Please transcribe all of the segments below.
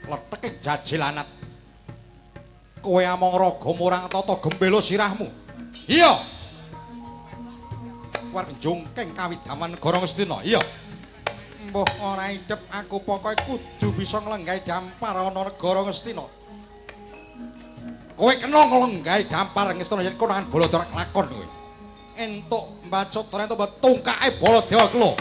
Leteke jajilanat. Kowe among raga murang tata gembela sirahmu. Iya. War jongkeng kawidaman negara Ngastina. Iya. Mbah ora idep aku pokoke kudu bisa nglenggahi dampar ana negara Ngastina. Kowe kena nglenggahi dampar Ngastina yen konangan Baladara kelakon kowe. Entuk mbacotore entuk tungkake Baladewa kula.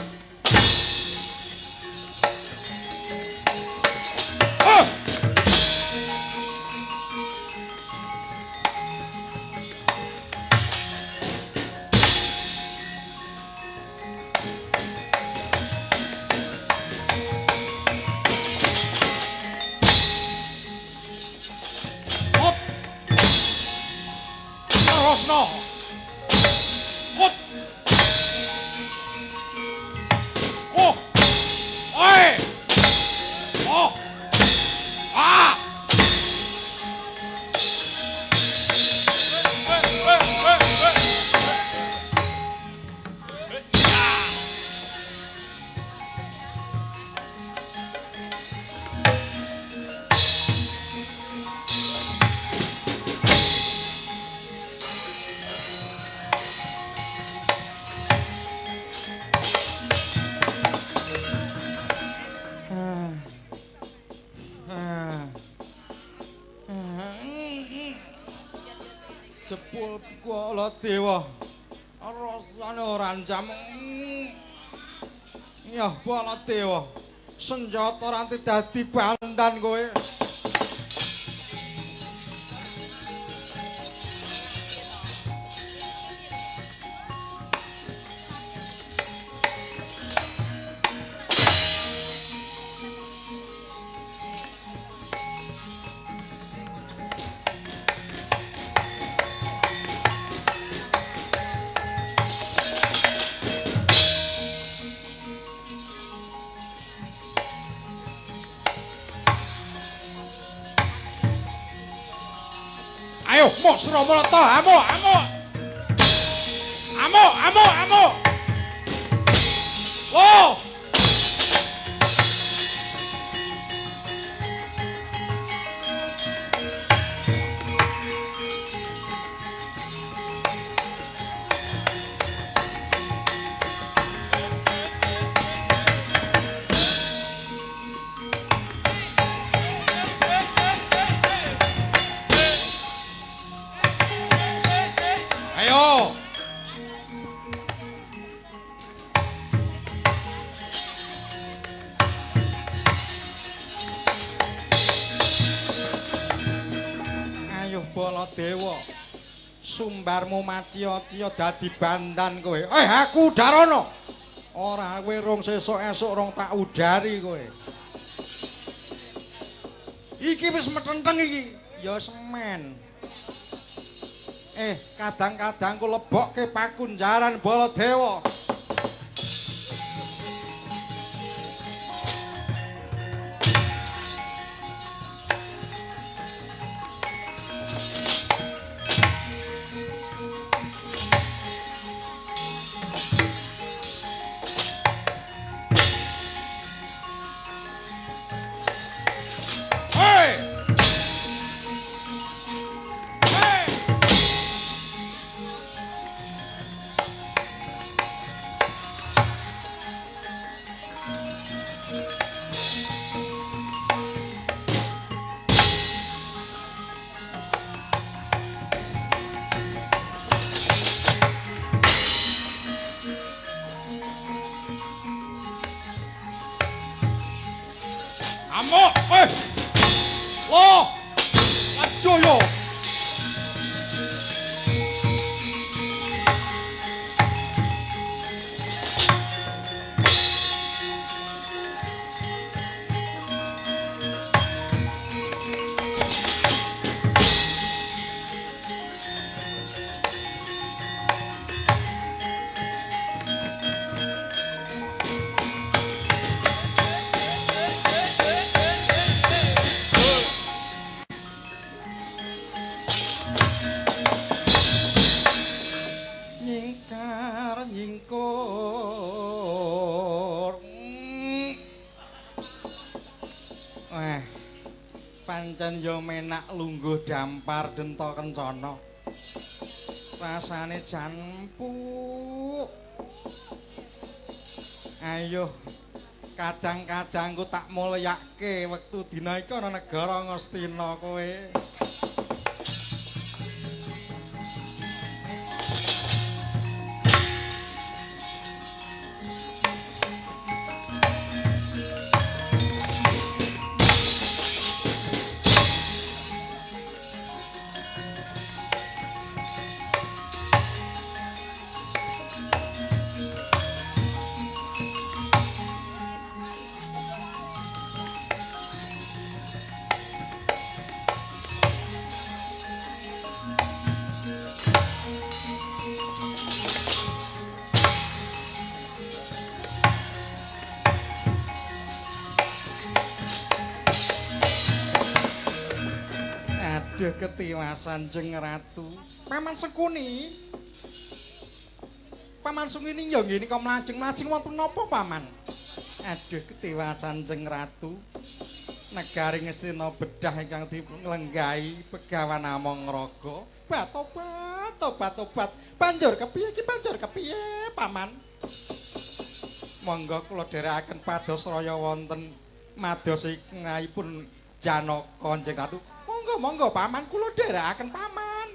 Rosno. Hot. Oh. Oi. Oh. Ah. Jebul Baladewa rasane ora njam. Ya Baladewa, senjata ranti dadi bandan kowe. Ayo, mo Suramalata, amo. Oh! Ayo. Ayo Baladewa. Sumbarmu maciya-ciya dadi bandan kowe. Aku Darana. Ora kowe rong sesuk-esuk rong tak udari kowe. Iki wis metenteng iki. Ya semen. Kadang-kadang ku lebokke pakunjaran Baladewa. Amo, Lo, Ajoyo. Pancen yo menak lungguh dampar denta kencana. Rasane jan empuk. Ayo kadang-kadang ku tak mulyake wektu dina iki ana negara Ngastina kowe. Aduh ketiwasan Jeng Ratu. Paman Sengkuni. Paman Sengkuni ya ngene kok mlajeng-mlajeng wonten napa paman? Aduh ketiwasan Jeng Ratu. Negari Ngastina bedah ingkang dilenggahi Begawan Amongraga. Tobat. Banjur kepiye iki banjur kepiye paman? Monggo kula dherekaken pados raya wonten mados ingkangipun Janaka Jeng Ratu. Monggo paman kula dherekaken paman.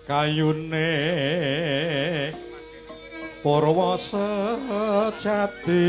Kayune Purwa sejati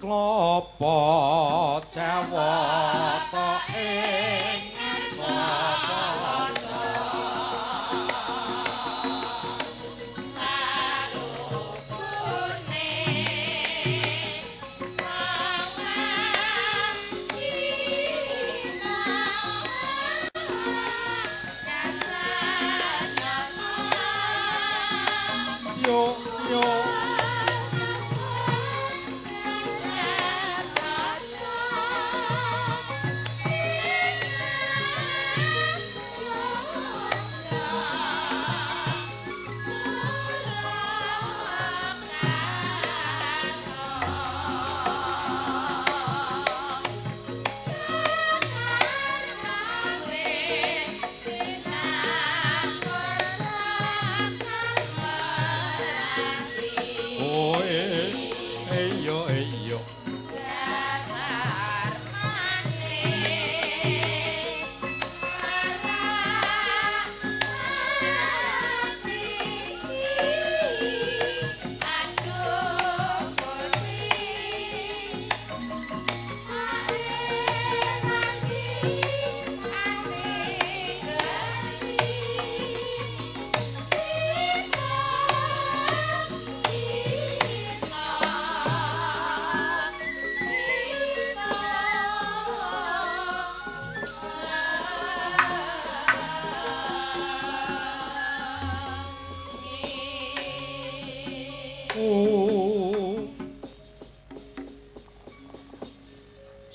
klapa jawata ing sapa yo yo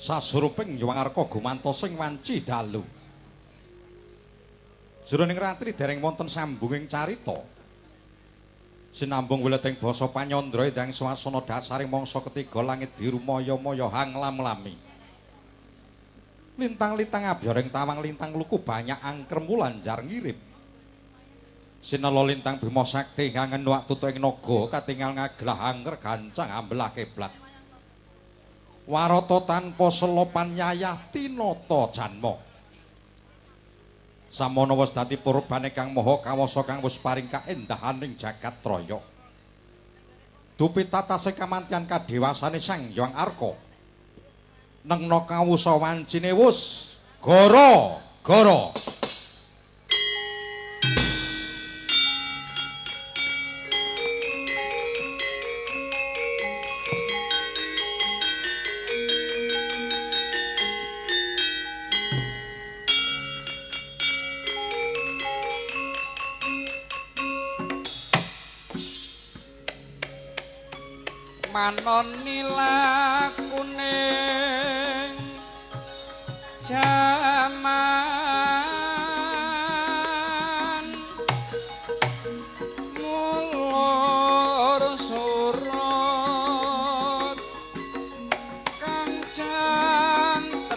sasuruping Hyangwarka gumantosing wanci dalu. Jroning ratri dereng wonten sambunging carita. Sinambung wileting basa panyandra indang swasana dasaring mangsa ketiga langit biru maya-maya hanglam-lami. Lintang-lintang abyaring tawang lintang luku banyak angker mulanjar ngirip. Sinala lintang Bima Sakti ngangen wak tutuk ing naga katingal ngaglah angker gancang ambelah kiblat. Warata tanpa selopan yayah tinata janma. Samono wis dadi purbane Kang Maha Kawasa kang wis paring kaendahaning jagat traya. Dupi tatase kamantian kadewasane Sang Hyang Arka. Nengna kawusa wancine wus gara-gara. manoni lakuning jaman mulur surut kang cantrane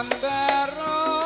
ambarong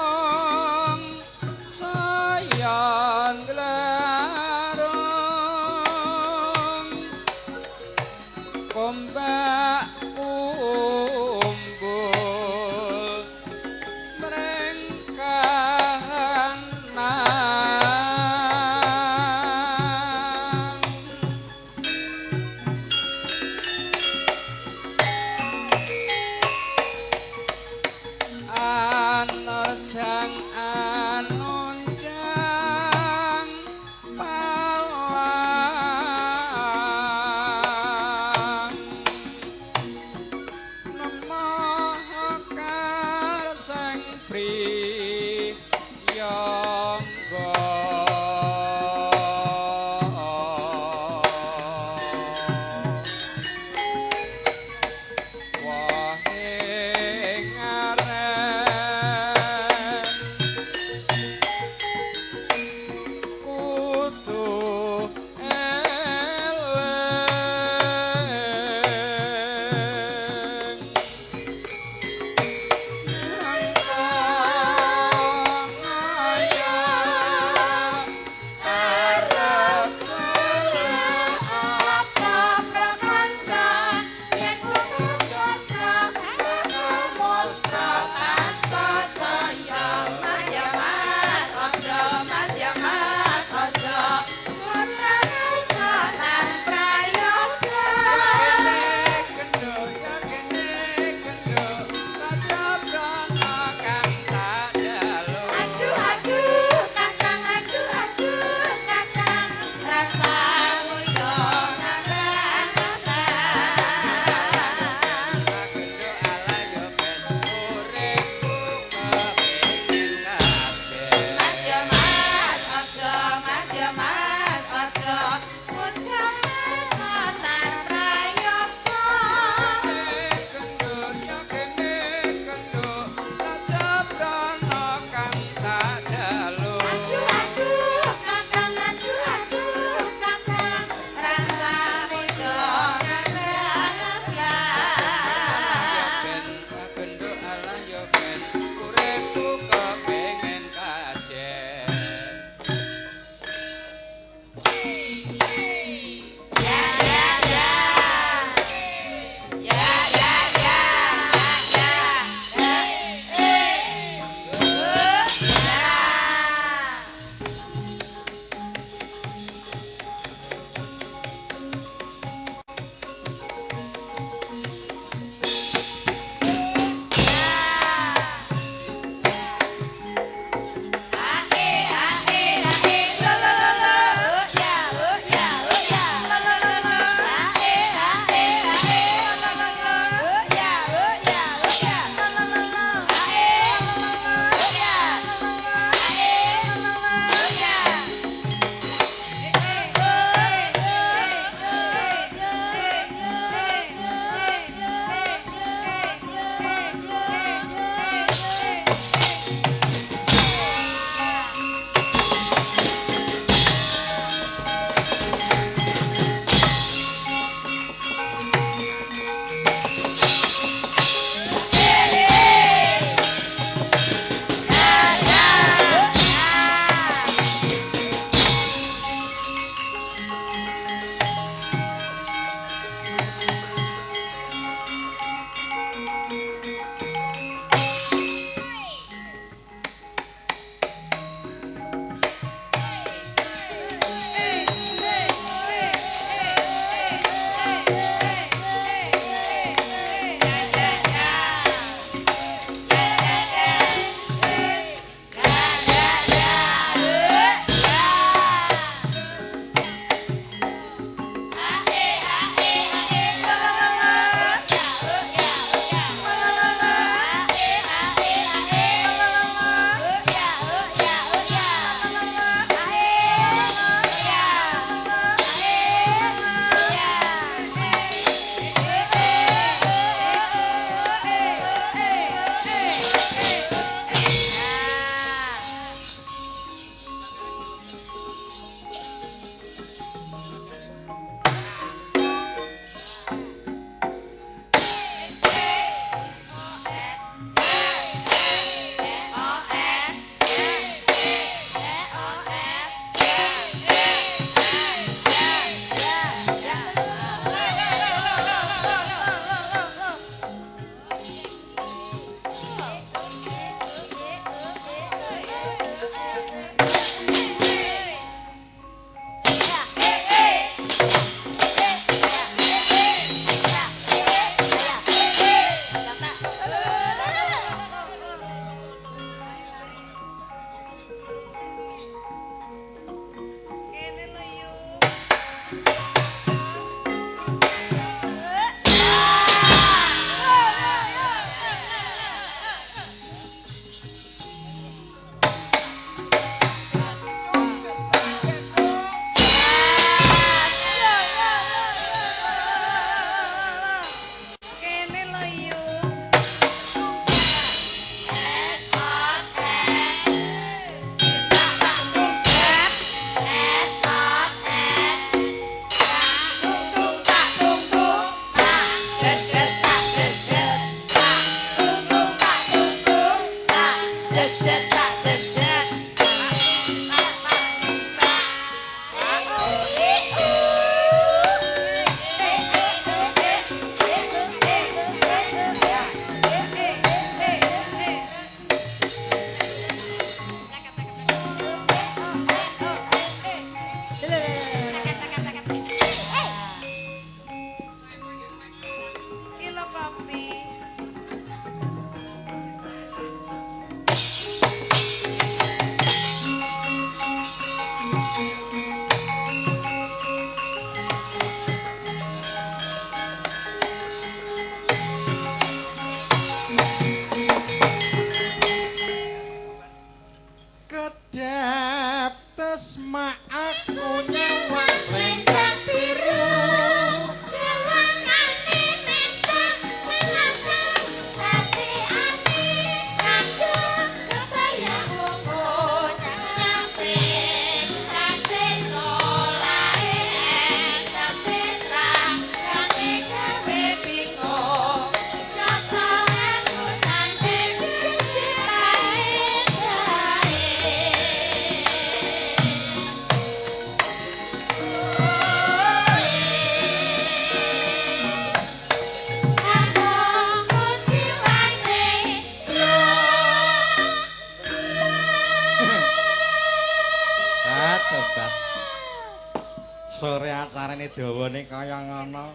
Mulane dawane kaya ngono.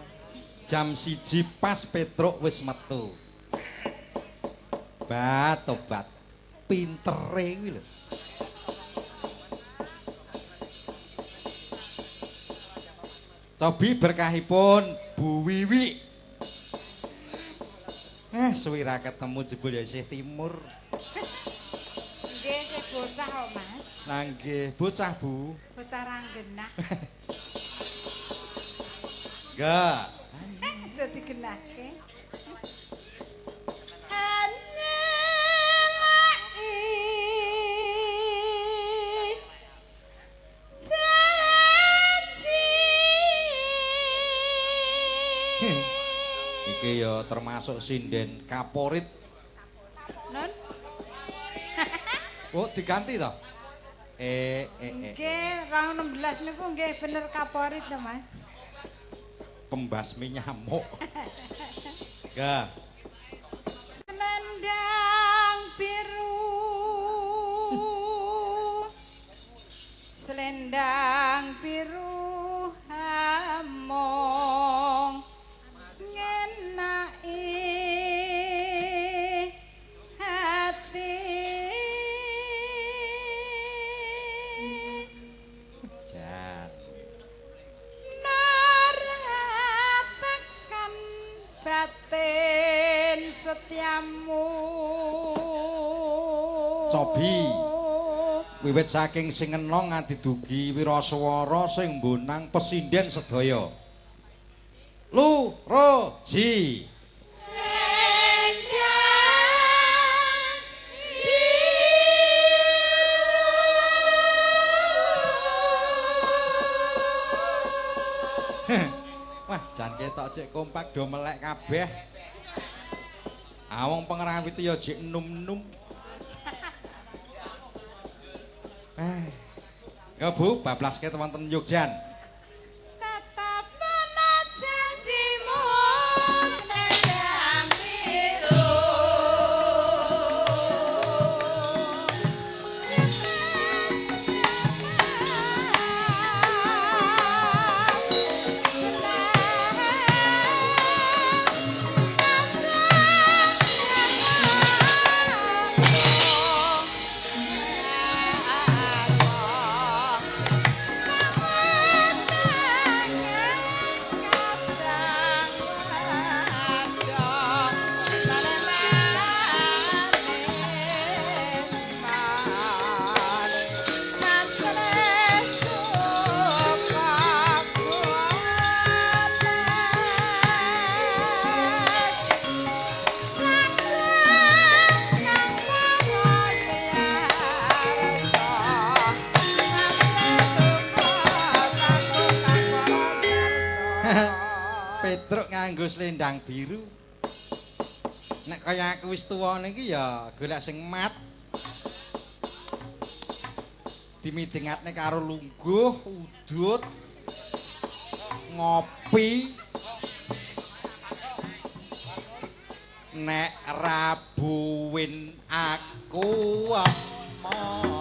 Jam 1 pas Petruk wis metu. Tobat. Pintere kuwi lho. Cobi berkahipun Bu Wiwi. Suwi ra ketemu jebul ya isih timur. Nggih, sik bocah kok, Mas. Lah nggih, bocah Bu. Bocah ranggenah. Enggak. Aja digenahke. Iki ya termasuk sinden kaporit. Nun. Oh, diganti toh? Nggih, 2016 niku nggih bener kaporit to, Mas. Pembasmi nyamuk. Enggak. Selendang biru. Selendang biru hamong. Ngenai hati. Jan. Naratakan batin setiamu. Cobi. Wiwit saking sing enong nganti dugi wiraswara sing mbonang pesinden sedaya. Lu ro ji. Wah, jan ketok cek kompak do melek kabeh. Wong pengrawit ya jek num-num. Ya Bu, bablaske wonten Yogyan. Tetapana janjimu selendang biru. Petruk nganggo selendang biru. Nek kaya aku wis tuwa niki ya golek sing mat. Dimidingatne karo lungguh, udut, ngopi. Nek rabuin aku omong.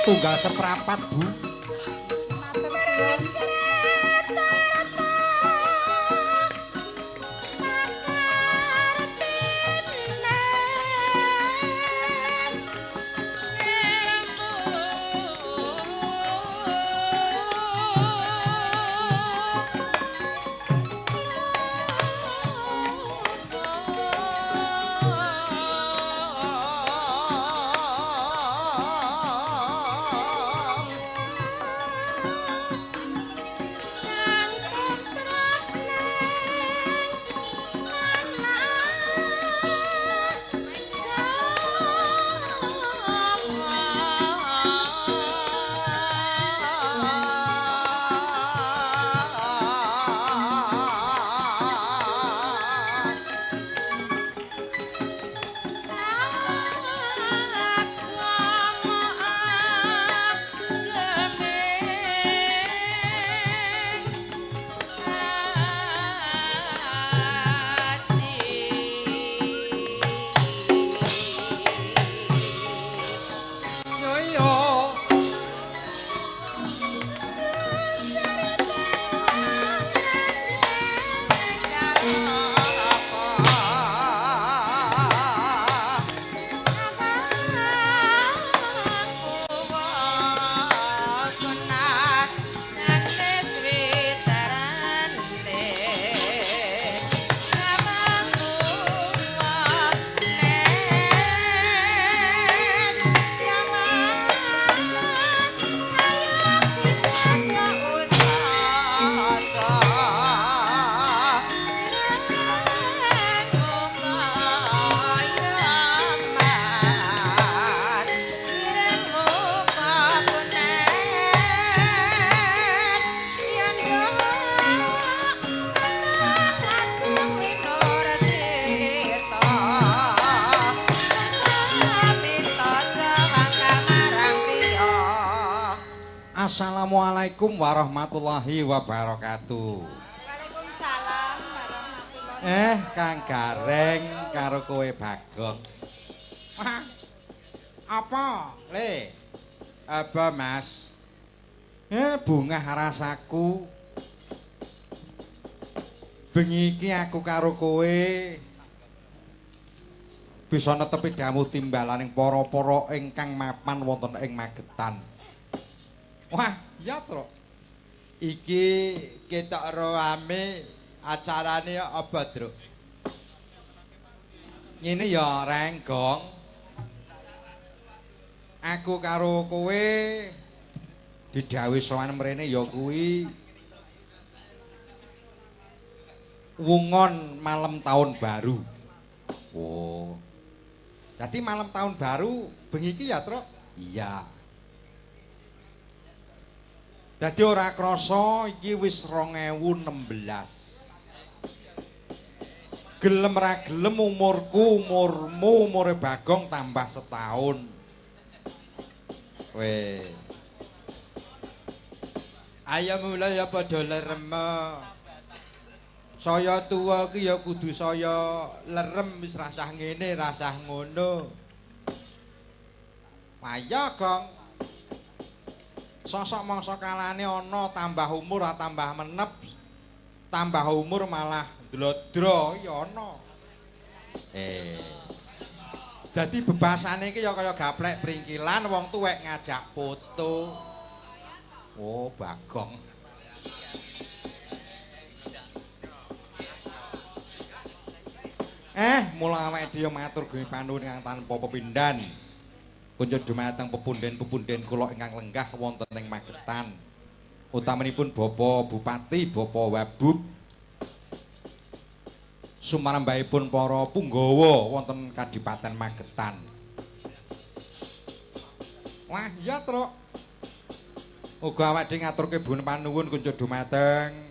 Tunggal seprapat, Bu. Matur suwun. Assalamualaikum warahmatullahi wabarakatuh. Waalaikumsalam warahmatullahi. Kang Gareng karo kowe Bagong. Wah. Apa, Le? Apa, Mas? Bunga rasaku. Bengi iki aku karo kowe bisa netepi damu timbalaning para-para ingkang mapan wonten ing Magetan. Wah, iya, Tru. Iki ketok rame acarane apa, Tru? Ngene ya, Renggong. Aku karo kowe didhawuhi sowan mrene ya kuwi wungon malam tahun baru. Oh. Jadi malam tahun baru bengi iki ya, Tru? Iya. Dadi ora krasa iki wis 2016. Gelem ra gelem umurku, umure Bagong tambah setahun. Weh. Ayo mulai ya padha lerem. Saya tuwa ki ya kudu saya lerem wis rasah ngene, rasah ngono. Ayo, Gong. Sosok mangsa kalane ana tambah umur tambah menep, tambah umur malah ndlodro ya ana. Dadi bebasane iki ya kaya gaplek pringkilan wong tuwek ngajak foto. Oh, Bagong. Mula awake dhewe matur gemi panuwun ingkang tanpa pepindhan. Kunjuk dumateng pepunden-pepunden kula ingkang lenggah wonten ing Magetan. Utamanipun Bapak Bupati, Bapak Wabub. Sumarembahipun para punggawa wonten Kadipaten Magetan. Wah, iya, Tru. Uga awake dhewe ngaturke panuwun kunjuk dumateng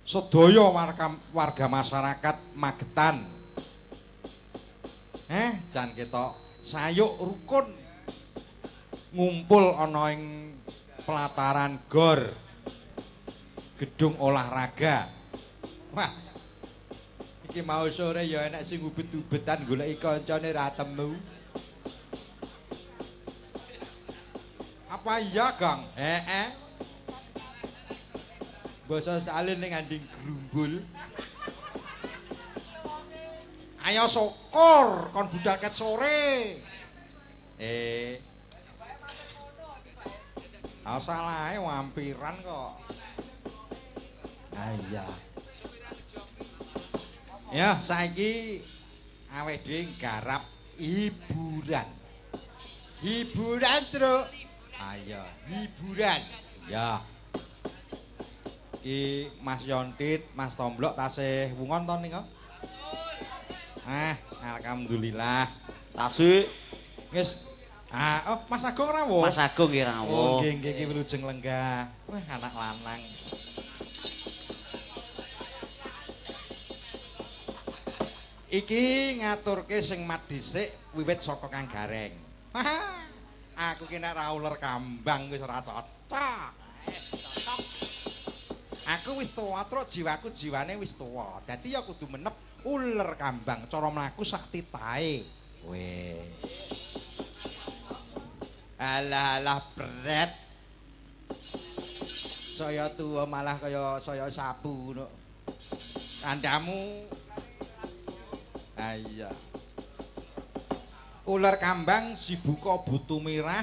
sedaya warga masyarakat Magetan. Jan ketok sayuk rukun ngumpul ana ing pelataran gor gedung olahraga. Wah, iki mau sore ya enak sing ubet-ubetan goleki kancane ra temu. Apa iya, Gang? Basa salin ning anding grumbul. Ayo syukur kon budal ket sore. Salahe wampiran kok. Iya. Ya, saiki awake dhewe garap hiburan. Hiburan, Truk. Ayo, hiburan. Ya. Iki Mas Yontit, Mas Tomblok tasih wungon to nika? Alhamdulillah. Tasih Wis. Mas Agung rawuh. Mas Agung ki rawuh. Nggih iki wilujeng lenggah. Wah, anak lanang. Iki ngaturke sing mat dhisik wiwit saka Kang Gareng. Aku ki nek ra uler kambang wis ora cocok. Aku wis tuwa, Truk, jiwaku jiwane wis tuwa. Dadi ya kudu menep uler kambang cara mlaku sak titahe. Alah bret. Saya tuwa malah kaya saya sapu ngono. Kandamu. Iya. Ular kambang sibuka butu mirah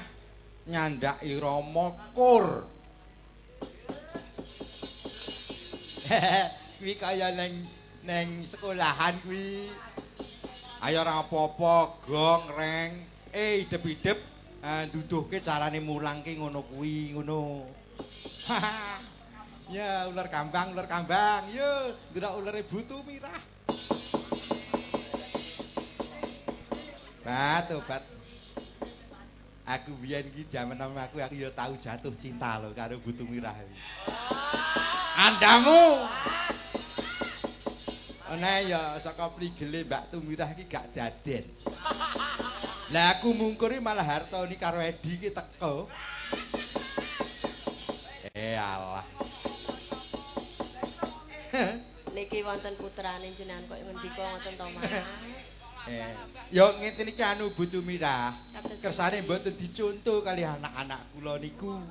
nyandaki Rama kur. Kuwi kaya neng sekolahan kuwi. Ayo ora apa-apa, gong reng. Idep-idep nduduhke carane mulangke ngono kuwi, ngono. Ya, ular kambang. Yo, ndelok ulare butu mirah. Tobat. Aku biyen iki jaman aku ya tau jatuh cinta lho karo butu mirah iki. Andamu. Ana ya saka prigele Mbak Tumirah iki gak daden. Lah aku mungkuri malah hartoni karo Edi iki teko. Allah. Niki wonten putrane jenengan kok ngendika ngoten to, Mas? Ya ngeten iki anu butu mirah. Kersane mboten dicontoh kali anak-anak kula niku.